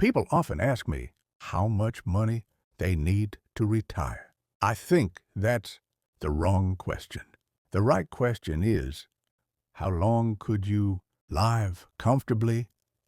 People often ask me how much money they need to retire. I think that's the wrong question. The right question is, how long could you live comfortably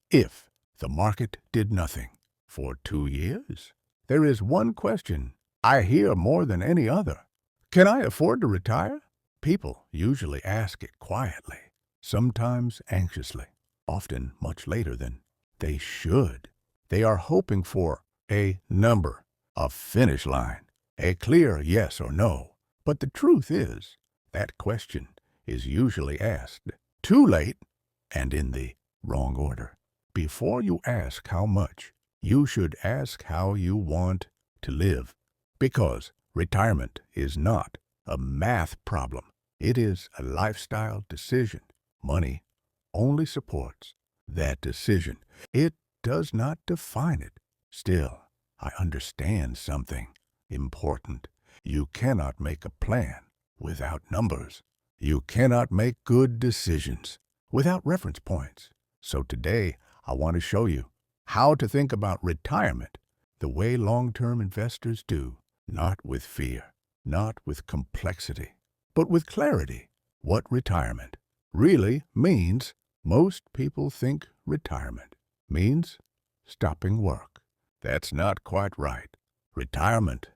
if the market did nothing for 2 years? There is one question I hear more than any other. Can I afford to retire? People usually ask it quietly, sometimes anxiously, often much later than they should. They are hoping for a number, a finish line, a clear yes or no. But the truth is, that question is usually asked too late and in the wrong order. Before you ask how much, you should ask how you want to live. Because retirement is not a math problem. It is a lifestyle decision. Money only supports that decision. It does not define it. Still, I understand something important. You cannot make a plan without numbers. You cannot make good decisions without reference points. So today, I want to show you how to think about retirement the way long-term investors do, not with fear, not with complexity, but with clarity. What retirement really means. Most people think retirement means stopping work. That's not quite right. Retirement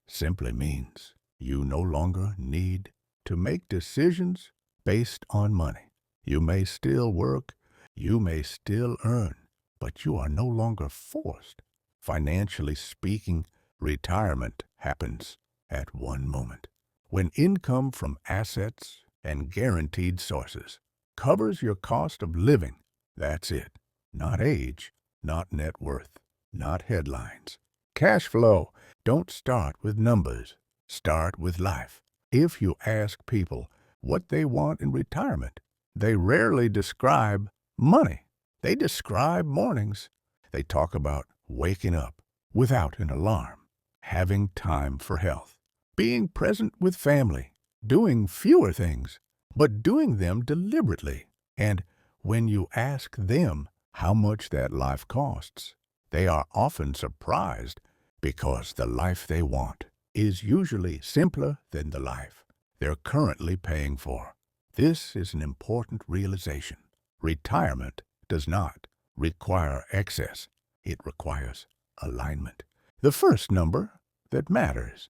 simply means you no longer need to make decisions based on money. You may still work, you may still earn, but you are no longer forced. Financially speaking, retirement happens at one moment, when income from assets and guaranteed sources covers your cost of living. That's it. Not age, not net worth, not headlines. Cash flow. Don't start with numbers. Start with life. If you ask people what they want in retirement, they rarely describe money. They describe mornings. They talk about waking up without an alarm, having time for health, being present with family, doing fewer things, but doing them deliberately. And when you ask them how much that life costs, they are often surprised, because the life they want is usually simpler than the life they're currently paying for. This is an important realization. Retirement does not require excess. It requires alignment. The first number that matters: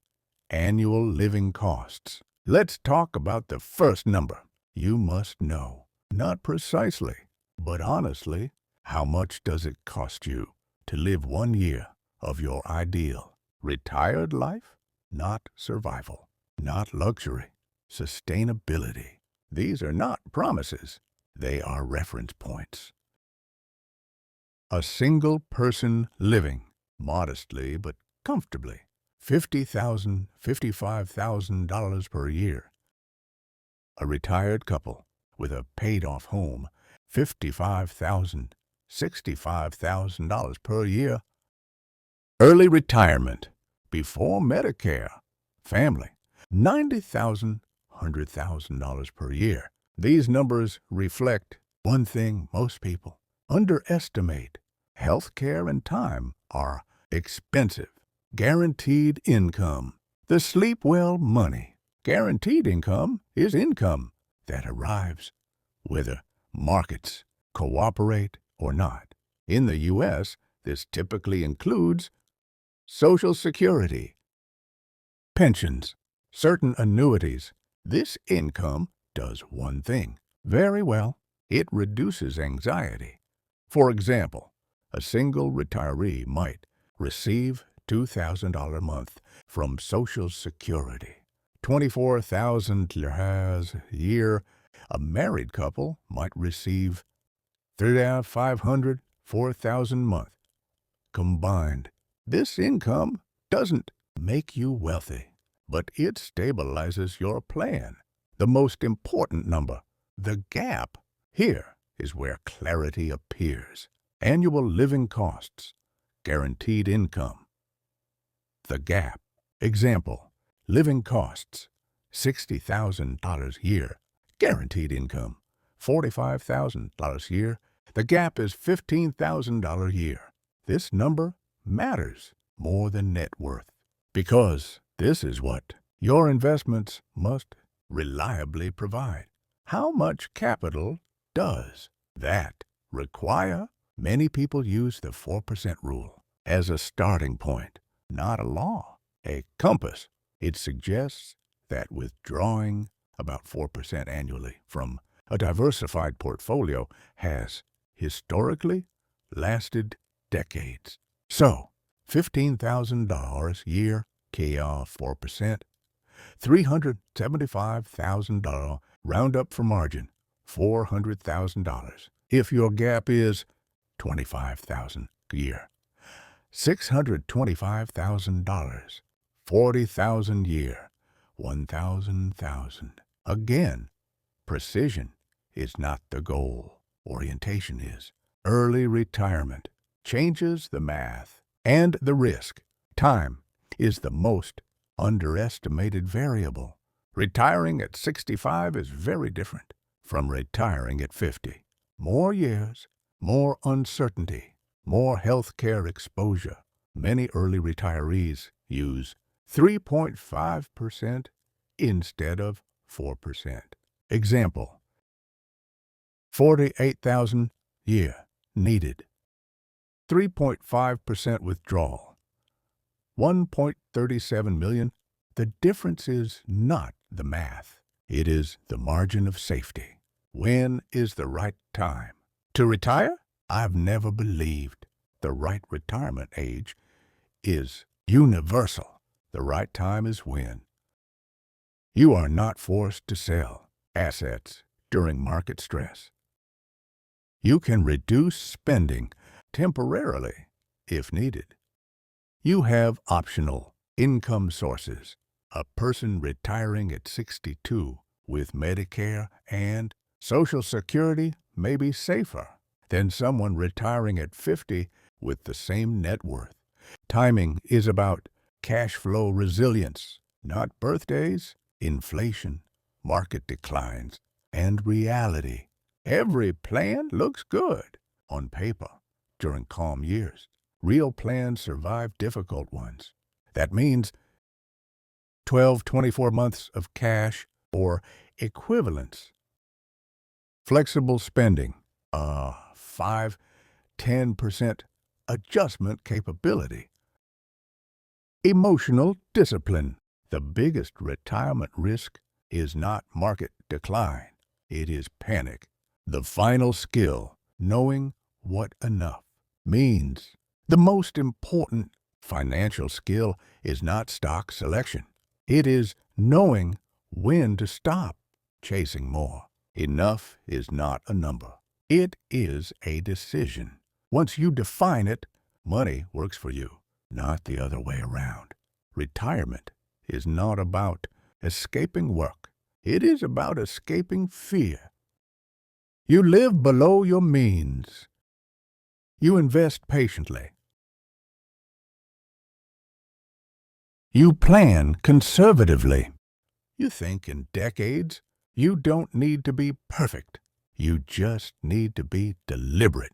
annual living costs. Let's talk about the first number. You must know, not precisely, but honestly, how much does it cost you to live 1 year of your ideal retired life? Not survival, not luxury, sustainability. These are not promises. They are reference points. A single person living modestly but comfortably, $50,000, $55,000 per year. A retired couple with a paid-off home, $55,000, $65,000 per year. Early retirement, before Medicare, family, $90,000, $100,000 per year. These numbers reflect one thing most people underestimate. Healthcare and time are expensive. Guaranteed income. The sleep well money. Guaranteed income is income that arrives whether markets cooperate or not. In the U.S., this typically includes Social Security, pensions, certain annuities. This income does one thing very well. It reduces anxiety. For example, a single retiree might receive $2,000 a month from Social Security, $24,000 a year. A married couple might receive $3,500, $4,000 a month. Combined, this income doesn't make you wealthy, but it stabilizes your plan. The most important number, the gap. Here is where clarity appears. Annual living costs, guaranteed income. The gap. Example, living costs, $60,000 a year. Guaranteed income, $45,000 a year. The gap is $15,000 a year. this number matters more than net worth, because this is what your investments must reliably provide. How much capital does that require? Many people use the 4% rule as a starting point, not a law, a compass. It suggests that withdrawing about 4% annually from a diversified portfolio has historically lasted decades. So, $15,000 a year, KR 4%, $375,000, round up for margin, $400,000. If your gap is $25,000 a year, $625,000, $40,000 a year, $1,000. Again, precision is not the goal. Orientation is. Early retirement changes the math and the risk. Time is the most underestimated variable. Retiring at 65 is very different from retiring at 50. More years, more uncertainty, more health care exposure. Many early retirees use 3.5% instead of 4%. Example, $48,000 year needed, 3.5% withdrawal, $1.37 million. The difference is not the math. It is the margin of safety. When is the right time to retire? I've never believed the right retirement age is universal. The right time is when you are not forced to sell assets during market stress. You can reduce spending temporarily if needed. You have optional income sources. A person retiring at 62 with Medicare and Social Security may be safer than someone retiring at 50 with the same net worth. Timing is about cash flow resilience, not birthdays, inflation, market declines, and reality. Every plan looks good on paper during calm years. Real plans survive difficult ones. That means 24 months of cash or equivalents. Flexible spending, 5-10% adjustment capability. Emotional discipline. The biggest retirement risk is not market decline. It is panic. The final skill, knowing what enough means. The most important financial skill is not stock selection. It is knowing when to stop chasing more. Enough is not a number. It is a decision. Once you define it, money works for you, not the other way around. Retirement is not about escaping work. It is about escaping fear. You live below your means. You invest patiently. You plan conservatively. You think in decades. You don't need to be perfect. You just need to be deliberate.